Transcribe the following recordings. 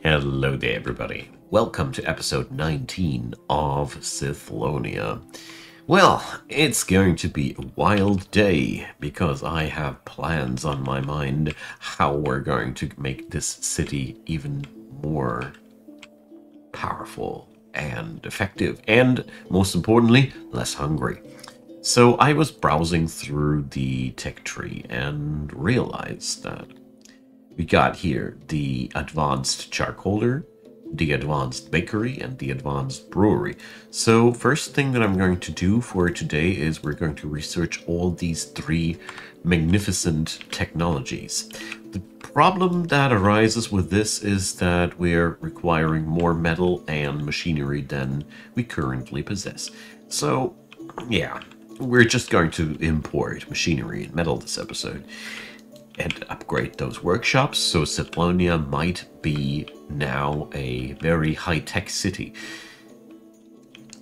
Hello there, everybody. Welcome to episode 19 of Sithlonia. Well, it's going to be a wild day because I have plans on my mind how we're going to make this city even more powerful and effective, and most importantly, less hungry. So I was browsing through the tech tree and realized that we got here the advanced charcoaler, the advanced bakery, and the advanced brewery. So first thing that I'm going to do for today is we're going to research all these three magnificent technologies. The problem that arises with this is that we're requiring more metal and machinery than we currently possess. So yeah, we're just going to import machinery and metal this episode and upgrade those workshops, so Sithlonia might be now a very high-tech city.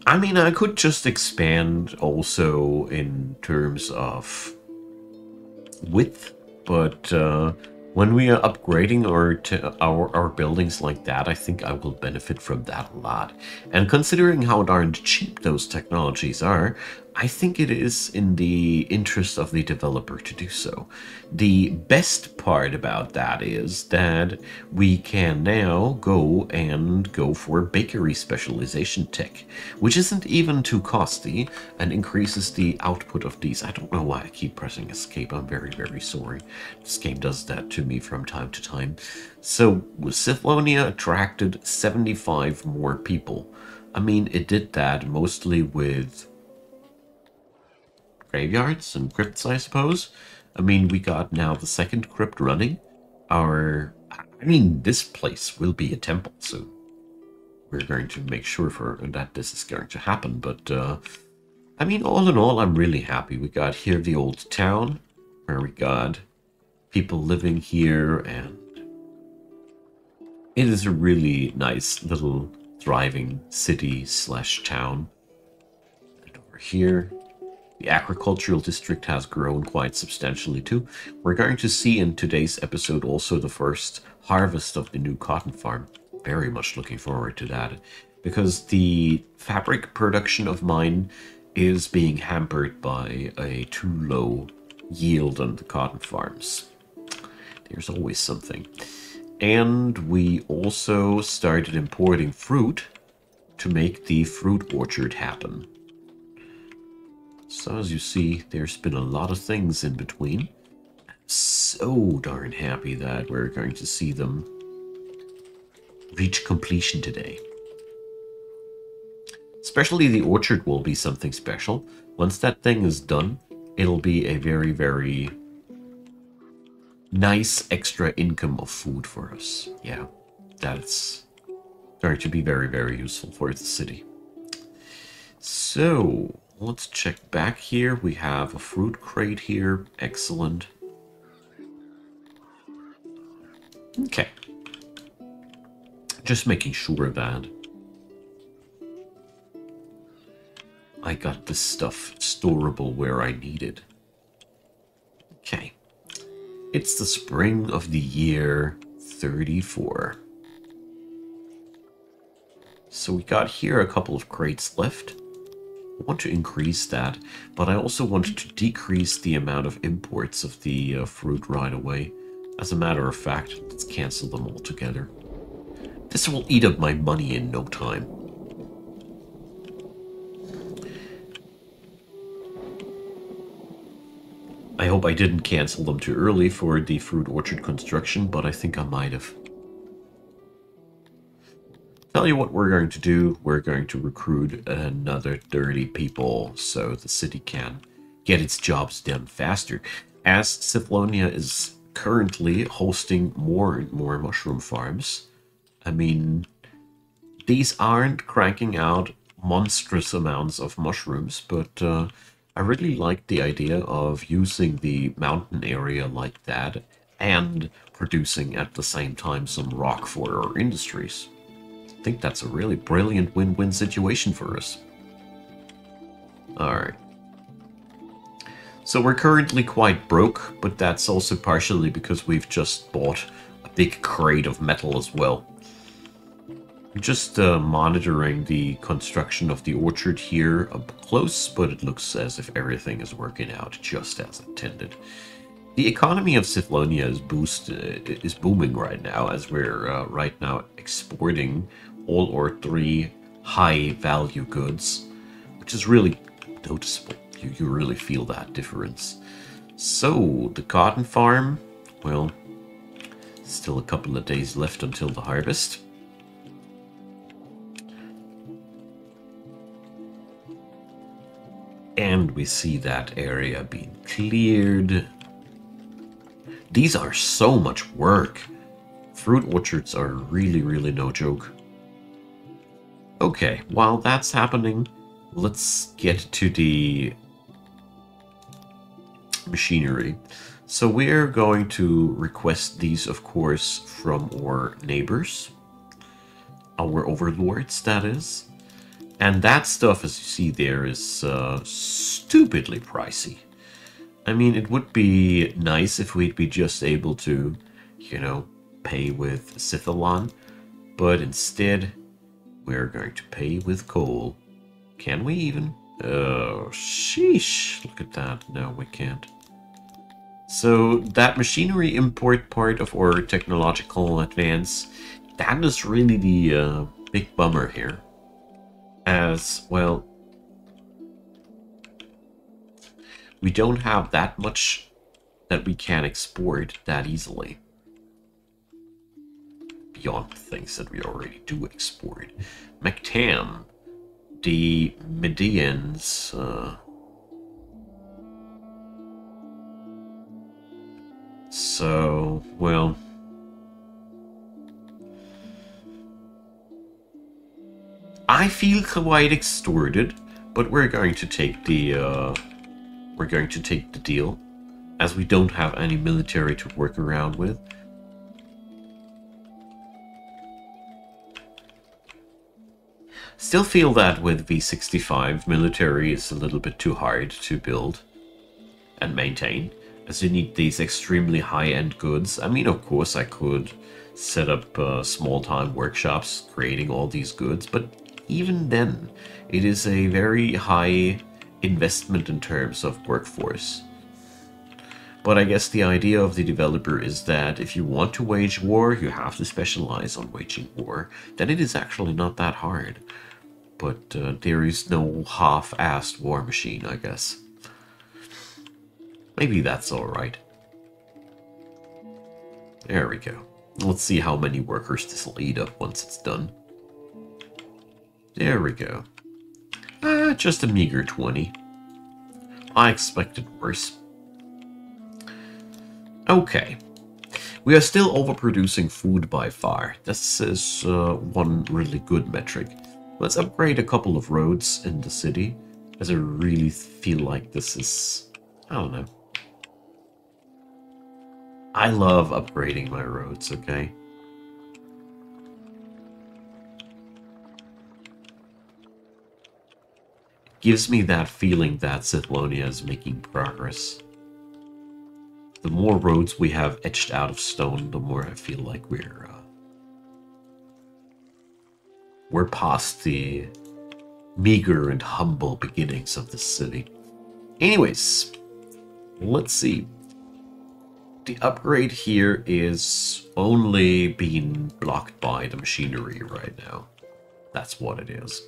I mean, I could just expand also in terms of width, but when we are upgrading our buildings like that, I think I will benefit from that a lot. And considering how darned cheap those technologies are, I think it is in the interest of the developer to do so. The best part about that is that we can now go for bakery specialization tech, which isn't even too costly and increases the output of these. I don't know why I keep pressing escape. I'm very, very sorry. This game does that to me from time to time. So Sithlonia attracted 75 more people. I mean, it did that mostly with graveyards and crypts, I suppose. I mean, we got now the second crypt running. I mean, this place will be a temple, so we're going to make sure that this is going to happen. But, I mean, all in all, I'm really happy. We got here the old town, where we got people living here, and it is a really nice little thriving city/town. And over here, the agricultural district has grown quite substantially too. We're going to see in today's episode also the first harvest of the new cotton farm. Very much looking forward to that, because the fabric production of mine is being hampered by a too low yield on the cotton farms. There's always something. And we also started importing fruit to make the fruit orchard happen. So as you see, there's been a lot of things in between. I'm so darn happy that we're going to see them reach completion today. Especially the orchard will be something special. Once that thing is done, it'll be a very, very nice extra income of food for us. Yeah, that's going to be very, very useful for the city. So let's check back here. We have a fruit crate here. Excellent. Okay. Just making sure that I got this stuff storable where I need it. Okay. It's the spring of the year 34. So we got here a couple of crates left. I want to increase that, but I also want to decrease the amount of imports of the fruit right away. As a matter of fact, let's cancel them altogether. This will eat up my money in no time. I hope I didn't cancel them too early for the fruit orchard construction, but I think I might have. Tell you what we're going to do. We're going to recruit another 30 people so the city can get its jobs done faster. As Sithlonia is currently hosting more and more mushroom farms, I mean, these aren't cranking out monstrous amounts of mushrooms, but I really like the idea of using the mountain area like that and producing at the same time some rock for our industries. I think that's a really brilliant win-win situation for us. Alright. So we're currently quite broke, but that's also partially because we've just bought a big crate of metal as well. Just monitoring the construction of the orchard here up close, but it looks as if everything is working out just as intended. The economy of Sithlonia is booming right now, as we're right now exporting all our 3 high-value goods, which is really noticeable. You really feel that difference. So, the cotton farm, well, still a couple of days left until the harvest. And we see that area being cleared. These are so much work. Fruit orchards are really, really no joke. Okay, while that's happening, let's get to the machinery. So we're going to request these, of course, from our neighbors. Our overlords, that is. And that stuff, as you see there, is stupidly pricey. I mean, it would be nice if we'd be just able to, you know, pay with Sithalon. But instead, we're going to pay with coal. Can we even? Oh, sheesh. Look at that. No, we can't. So that machinery import part of our technological advance, that is really the big bummer here. As, well, we don't have that much that we can export that easily. Beyond the things that we already do export. Mactam, the Medians, so, well, I feel quite extorted, but we're going to take the deal, as we don't have any military to work around with. Still feel that with v65, military is a little bit too hard to build and maintain, as you need these extremely high-end goods. I mean, of course, I could set up small-time workshops creating all these goods, but even then, it is a very high investment in terms of workforce. But I guess the idea of the developer is that if you want to wage war, you have to specialize on waging war. Then it is actually not that hard. But there is no half-assed war machine, I guess. Maybe that's alright. There we go. Let's see how many workers this will eat up once it's done. There we go. Just a meager 20. I expected worse. Okay. We are still overproducing food by far. This is one really good metric. Let's upgrade a couple of roads in the city, as I really feel like this is... I don't know. I love upgrading my roads, okay? Gives me that feeling that Sithlonia is making progress. The more roads we have etched out of stone, the more I feel like we're past the meager and humble beginnings of the city. Anyways, let's see. The upgrade here is only being blocked by the machinery right now. That's what it is.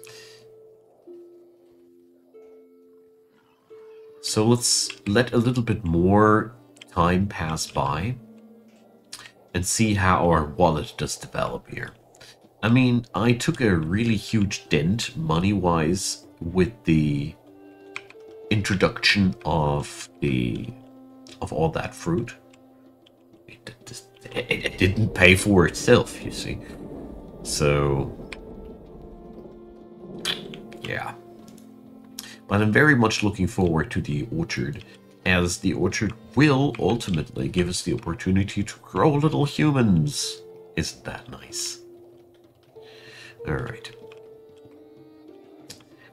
So let's let a little bit more time pass by and see how our wallet does develop here. I mean, I took a really huge dent money-wise with the introduction of all that fruit. It didn't pay for itself, you see. So, yeah. But I'm very much looking forward to the orchard, as the orchard will ultimately give us the opportunity to grow little humans. Isn't that nice? Alright.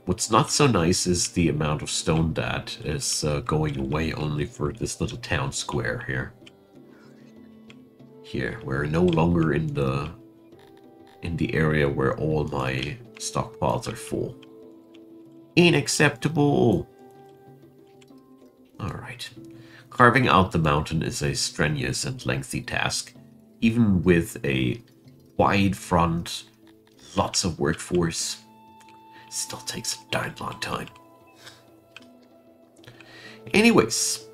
What's not so nice is the amount of stone that is going away only for this little town square here. Here, we're no longer in the in the area where all my stockpiles are full. Unacceptable! Alright. Carving out the mountain is a strenuous and lengthy task. Even with a wide front, lots of workforce, still takes a darn long time. Anyways,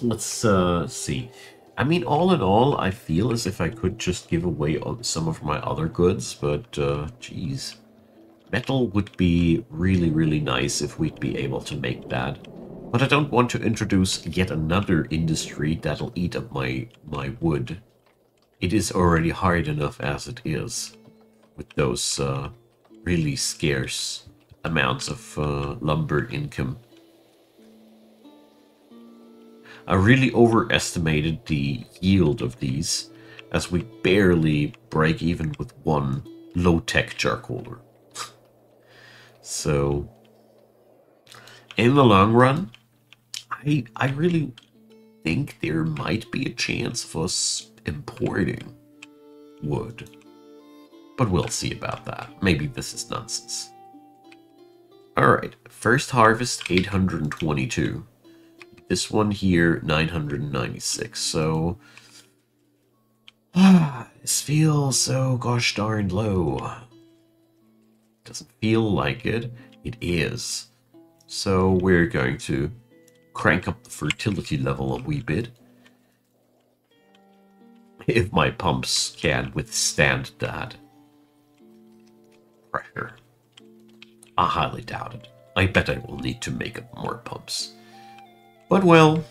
let's see. I mean, all in all, I feel as if I could just give away some of my other goods, but geez. Metal would be really, really nice if we'd be able to make that. But I don't want to introduce yet another industry that'll eat up my wood. It is already hard enough as it is, with those really scarce amounts of lumber income. I really overestimated the yield of these, as we barely break even with one low-tech charcoaler. So, in the long run, I really think there might be a chance of us importing wood. But we'll see about that. Maybe this is nonsense. Alright, first harvest 822. This one here 996. So this feels so gosh darn low. Doesn't feel like it. It is. So we're going to crank up the fertility level a wee bit. If my pumps can withstand that pressure. I highly doubt it. I bet I will need to make up more pumps. But well,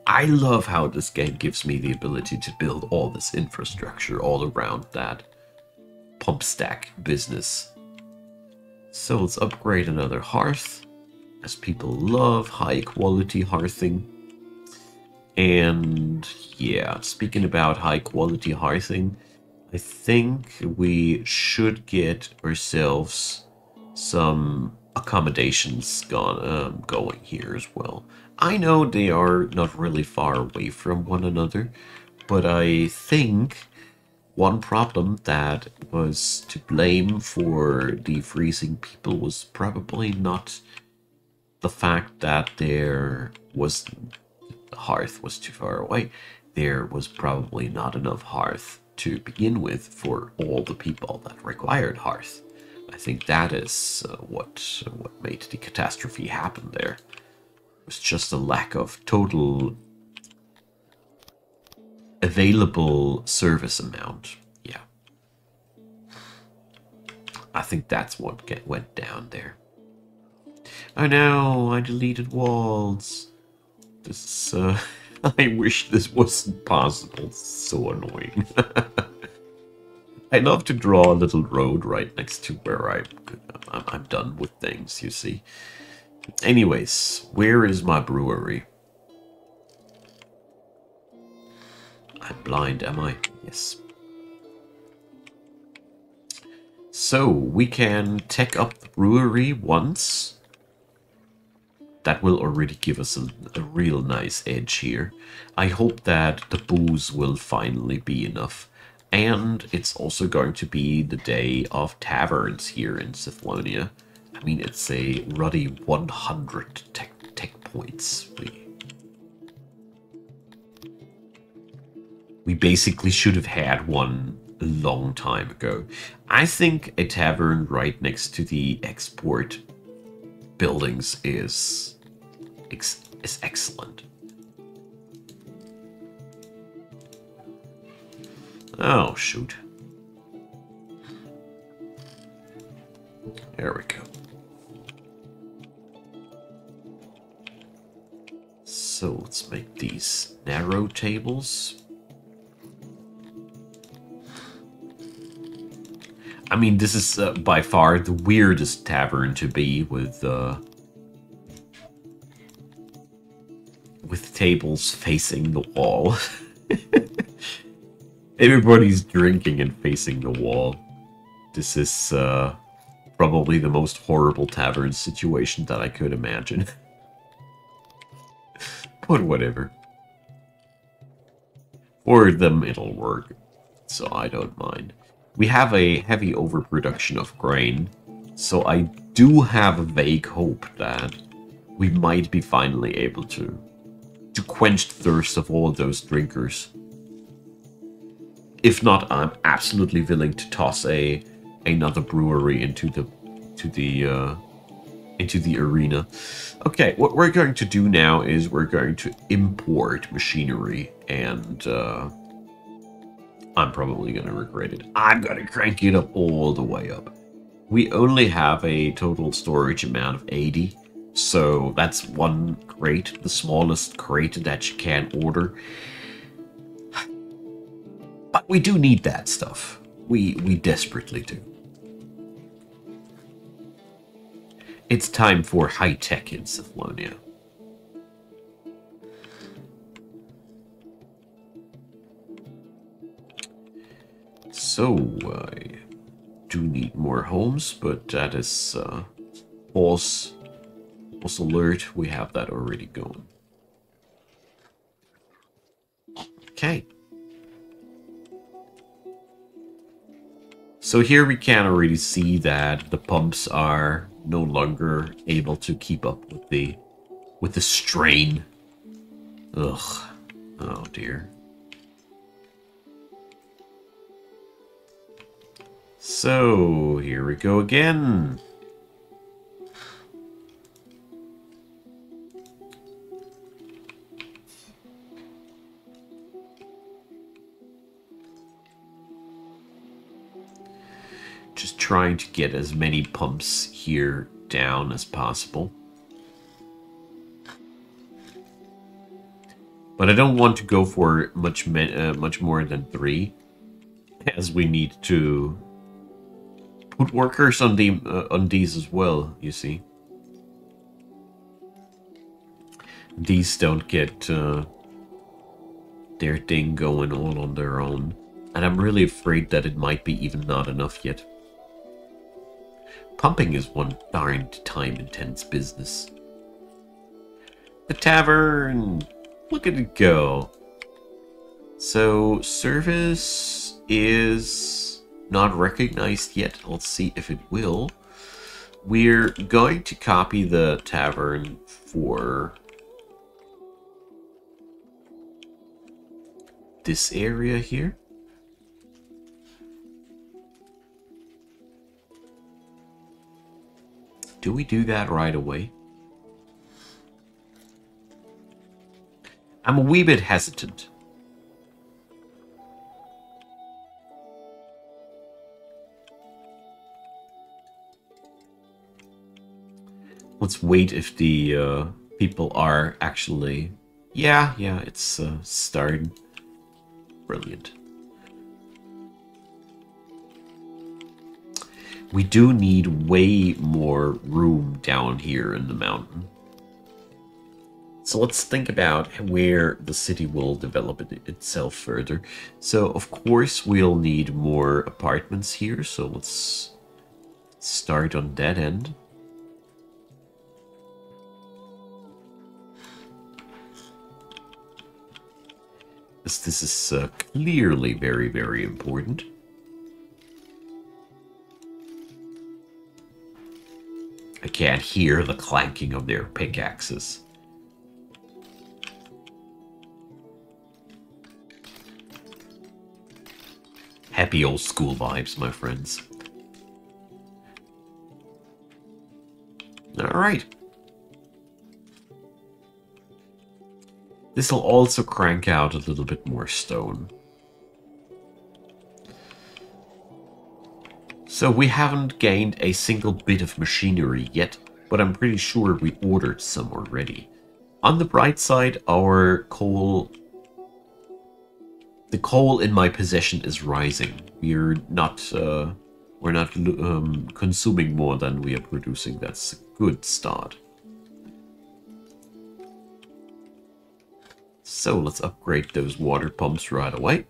I love how this game gives me the ability to build all this infrastructure all around that pump stack business. So let's upgrade another hearth, as people love high quality hearthing. And yeah, speaking about high quality hearthing, I think we should get ourselves some accommodations going here as well. I know they are not really far away from one another, but I think one problem that was to blame for the freezing people was probably not the fact that the hearth was too far away. There was probably not enough hearth to begin with for all the people that required hearth. I think that is what made the catastrophe happen there. It was just a lack of total available service amount. Yeah. I think that's what went down there. Oh no, I deleted walls. This, I wish this wasn't possible. It's so annoying. I love to draw a little road right next to where I'm done with things, you see. Anyways, where is my brewery? I'm blind, am I? Yes. So, we can tech up the brewery once. That will already give us a real nice edge here. I hope that the booze will finally be enough. And it's also going to be the day of taverns here in Sythlonia. I mean, it's a ruddy 100 tech points. We basically should have had one a long time ago. I think a tavern right next to the export buildings is excellent. Oh, shoot. There we go. So let's make these narrow tables. I mean, this is by far the weirdest tavern to be with tables facing the wall. Everybody's drinking and facing the wall. This is probably the most horrible tavern situation that I could imagine. But whatever. For them, it'll work. So I don't mind. We have a heavy overproduction of grain, so I do have a vague hope that we might be finally able to quench the thirst of all those drinkers. If not, I'm absolutely willing to toss another brewery into the arena. Okay, what we're going to do now is we're going to import machinery, and I'm probably going to regret it. I'm going to crank it up all the way up. We only have a total storage amount of 80, so that's one crate, the smallest crate that you can order. But we do need that stuff. We desperately do. It's time for high tech in Sythlonia. So, I do need more homes, but that is false alert. We have that already going. Okay. So here we can already see that the pumps are no longer able to keep up with the strain. Ugh. Oh dear. So here we go again. Just trying to get as many pumps here down as possible. But I don't want to go for much more than 3, as we need to put workers on these as well, you see. These don't get their thing going all on their own. And I'm really afraid that it might be even not enough yet. Pumping is one darned time-intense business. The tavern! Look at it go. So, service is not recognized yet. Let's see if it will. We're going to copy the tavern for this area here. Do we do that right away? I'm a wee bit hesitant. Let's wait if the people are actually... Yeah, it's starting. Brilliant. We do need way more room down here in the mountain. So let's think about where the city will develop itself further. So, of course, we'll need more apartments here. So let's start on that end. This is clearly very, very important. I can't hear the clanking of their pickaxes. Happy old school vibes, my friends. Alright. This will also crank out a little bit more stone. So we haven't gained a single bit of machinery yet, but I'm pretty sure we ordered some already. On the bright side, our coal... The coal in my possession is rising. We're not consuming more than we are producing. That's a good start. So let's upgrade those water pumps right away.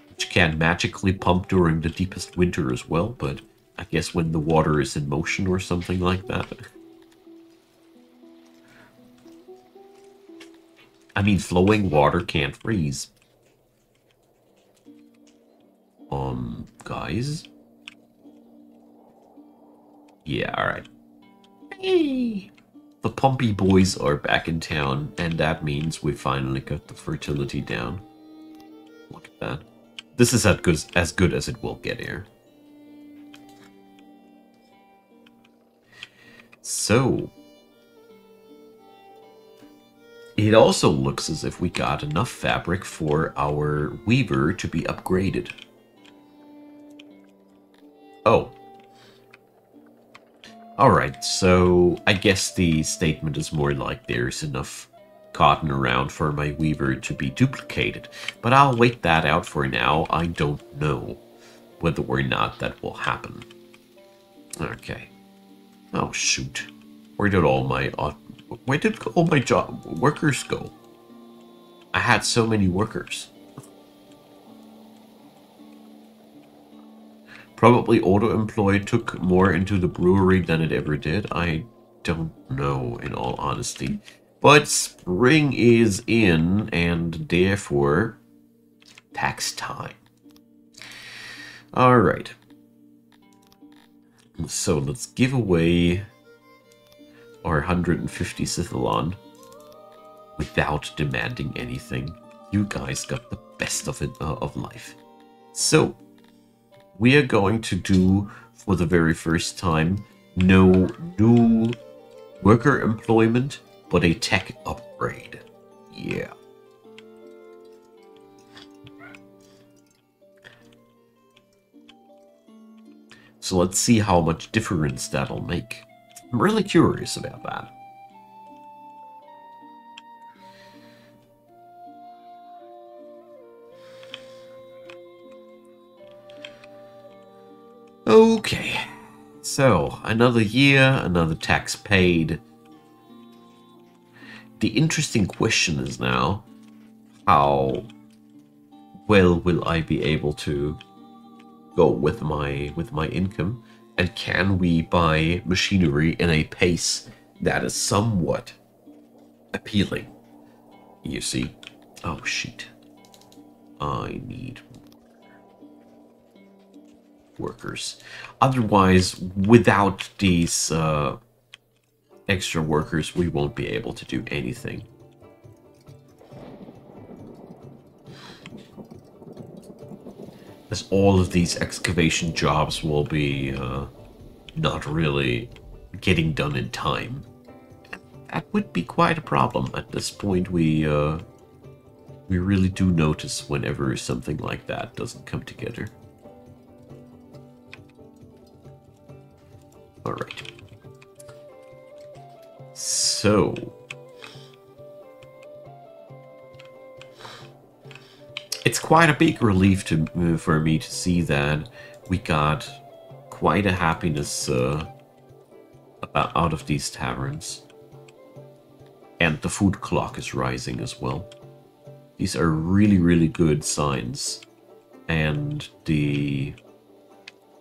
Which can magically pump during the deepest winter as well, but I guess when the water is in motion or something like that. I mean, flowing water can't freeze. Guys? Yeah, alright. Hey! The Pompey boys are back in town, and that means we finally got the fertility down. Look at that. This is as good as it will get here. So, it also looks as if we got enough fabric for our weaver to be upgraded. Oh. Alright, so I guess the statement is more like there's enough cotton around for my weaver to be duplicated. But I'll wait that out for now. I don't know whether or not that will happen. Okay. Oh, shoot. Where did all my workers go? I had so many workers. Probably auto-employed took more into the brewery than it ever did. I don't know, in all honesty. But spring is in, and therefore, tax time. Alright. So let's give away our 150 Sithalon without demanding anything. You guys got the best of it of life. So we are going to do, for the very first time, no new worker employment, but a tech upgrade. Yeah. So let's see how much difference that'll make. I'm really curious about that. Okay, so another year, another tax paid. The interesting question is now, how well will I be able to go with my income, and can we buy machinery in a pace that is somewhat appealing? You see? Oh shit. I need workers. Otherwise, without these extra workers, we won't be able to do anything. As all of these excavation jobs will be not really getting done in time. That would be quite a problem. At this point, we really do notice whenever something like that doesn't come together. Alright. So it's quite a big relief for me to see that we got quite a happiness out of these taverns. And the food clock is rising as well. These are really, really good signs. And the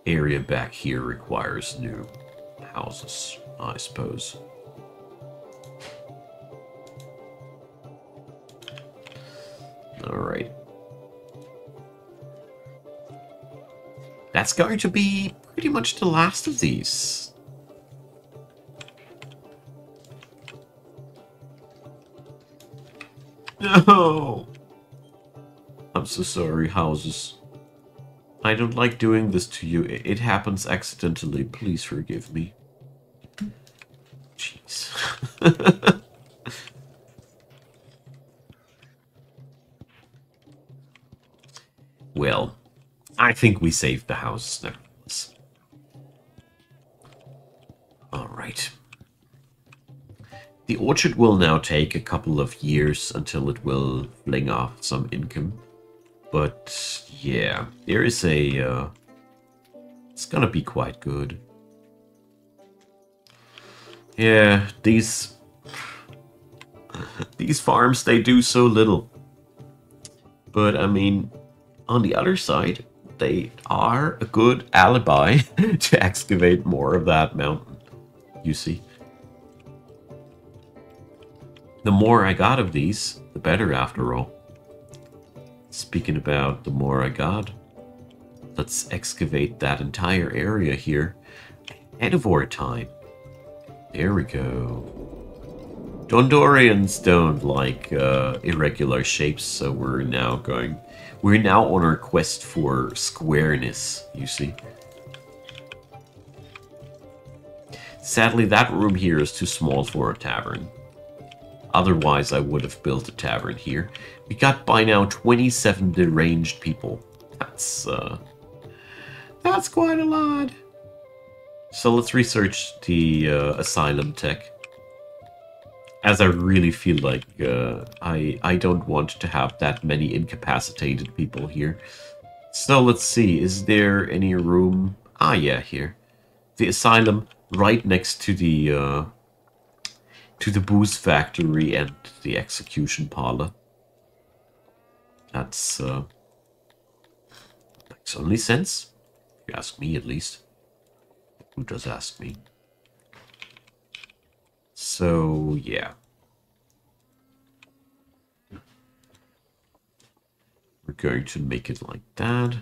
area back here requires new houses, I suppose. Alright. That's going to be pretty much the last of these. No! I'm so sorry, houses. I don't like doing this to you. It happens accidentally. Please forgive me. Jeez. Well, I think we saved the house nevertheless. Alright. The orchard will now take a couple of years until it will fling off some income. But, yeah, there is a... it's gonna be quite good. Yeah, these farms, they do so little. But, I mean, on the other side, they are a good alibi to excavate more of that mountain, you see. The more I got of these, the better after all. Speaking about the more I got, Let's excavate that entire area here ahead of our time. There we go. Dondorians don't like irregular shapes, so we're now on our quest for squareness, you see. Sadly, that room here is too small for a tavern. Otherwise, I would have built a tavern here. We got by now 27 deranged people. That's quite a lot. So let's research the asylum tech. As I really feel like I don't want to have that many incapacitated people here. So let's see, is there any room? Ah, yeah, here. The asylum right next to the booze factory and the execution parlor. That's makes only sense. If you ask me, at least. Who does ask me? So, yeah. We're going to make it like that.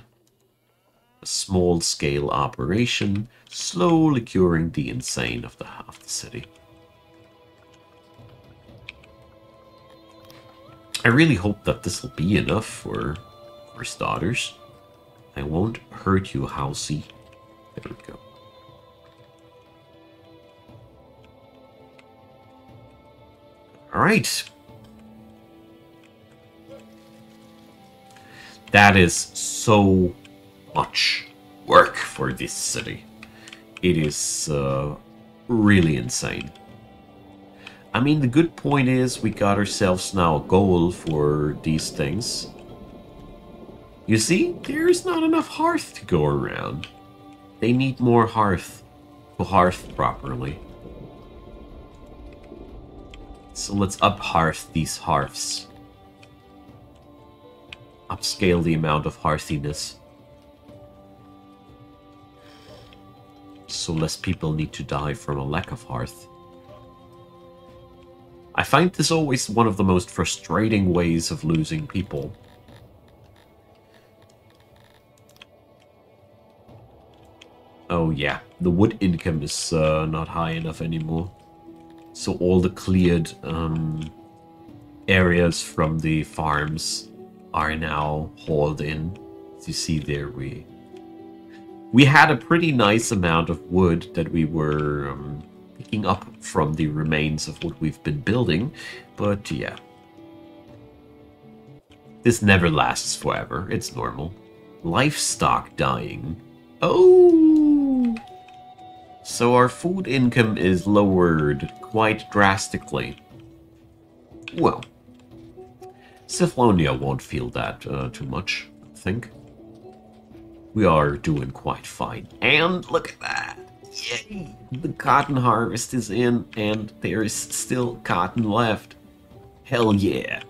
A small-scale operation, slowly curing the insane of the city. I really hope that this will be enough for starters. I won't hurt you, Housey. There we go. Alright. That is so much work for this city. It is really insane. I mean, the good point is we got ourselves now a goal for these things. You see, there's not enough hearth to go around. They need more hearth to hearth properly. So let's up-hearth these hearths. Upscale the amount of hearthiness. So less people need to die from a lack of hearth. I find this always one of the most frustrating ways of losing people. Oh yeah, the wood income is not high enough anymore. So all the cleared areas from the farms are now hauled in. As you see there, we had a pretty nice amount of wood that we were picking up from the remains of what we've been building, but yeah. This never lasts forever, it's normal. Livestock dying. Oh! So our food income is lowered quite drastically. Well, Sithlonia won't feel that too much, I think. We are doing quite fine. And look at that! Yay! The cotton harvest is in, and there is still cotton left. Hell yeah!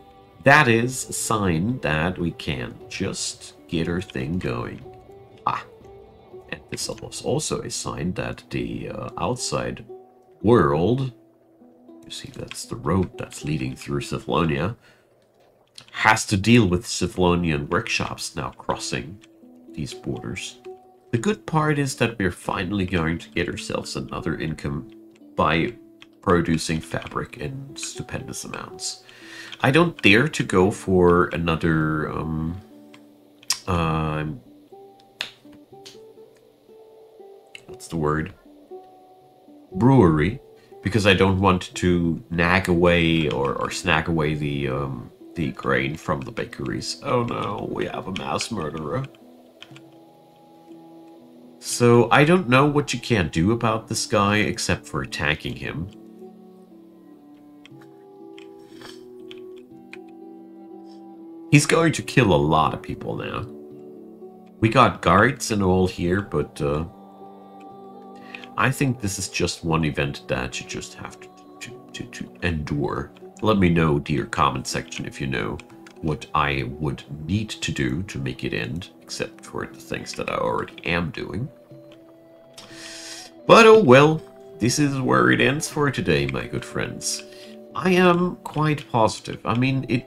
That is a sign that we can just get our thing going. Ah! And this was also a sign that the outside world, you see that's the road that's leading through Sithlonia, has to deal with Sithlonian workshops now crossing these borders. The good part is that we're finally going to get ourselves another income by producing fabric in stupendous amounts. I don't dare to go for another what's the word? Brewery, because I don't want to nag away or snag away the grain from the bakeries. Oh no, we have a mass murderer. So I don't know what you can do about this guy except for attacking him. He's going to kill a lot of people now. We got guards and all here, but I think this is just one event that you just have to endure. Let me know, dear comment section, if you know what I would need to do to make it end, except for the things that I already am doing. But oh well, this is where it ends for today, my good friends. I am quite positive. I mean,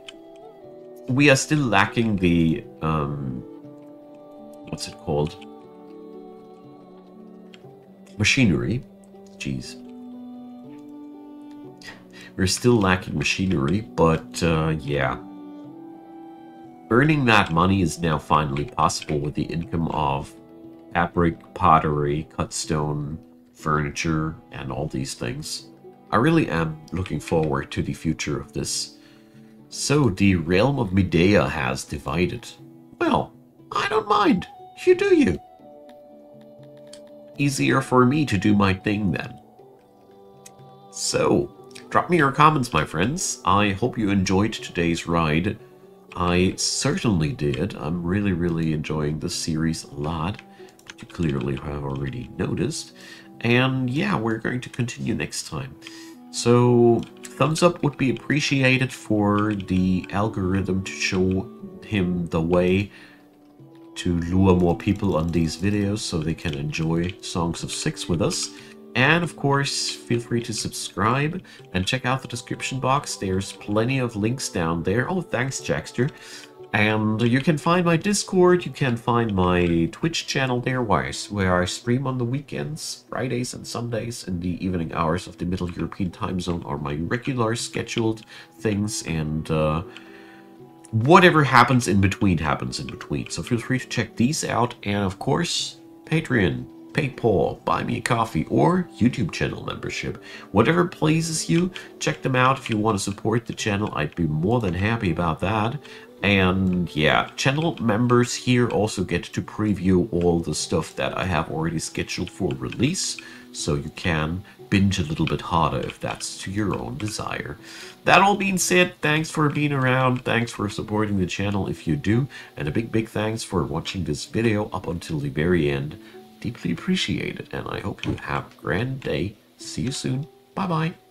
we are still lacking the, what's it called? Machinery. Jeez. We're still lacking machinery, but yeah. Earning that money is now finally possible with the income of fabric, pottery, cut stone, furniture, and all these things. I really am looking forward to the future of this. So, the realm of Medea has divided. Well, I don't mind. You do you. Easier for me to do my thing then. So, drop me your comments, my friends. I hope you enjoyed today's ride. I certainly did. I'm really enjoying this series a lot. You clearly have already noticed. And yeah, we're going to continue next time. So, thumbs up would be appreciated for the algorithm to show him the way to lure more people on these videos so they can enjoy Songs of SYX with us. And of course, feel free to subscribe and check out the description box. There's plenty of links down there. Oh, thanks, Jackster. And you can find my Discord, you can find my Twitch channel there, where I stream on the weekends, Fridays and Sundays, in the evening hours of the Middle European time zone are my regular scheduled things, and whatever happens in between happens in between. So feel free to check these out, and of course, Patreon, PayPal, Buy Me a Coffee, or YouTube channel membership. Whatever pleases you, check them out if you want to support the channel. I'd be more than happy about that. And yeah, channel members here also get to preview all the stuff that I have already scheduled for release, so you can binge a little bit harder if that's to your own desire. That all being said, thanks for being around, thanks for supporting the channel if you do, and a big thanks for watching this video up until the very end. Deeply appreciated, and I hope you have a grand day. See you soon. Bye bye.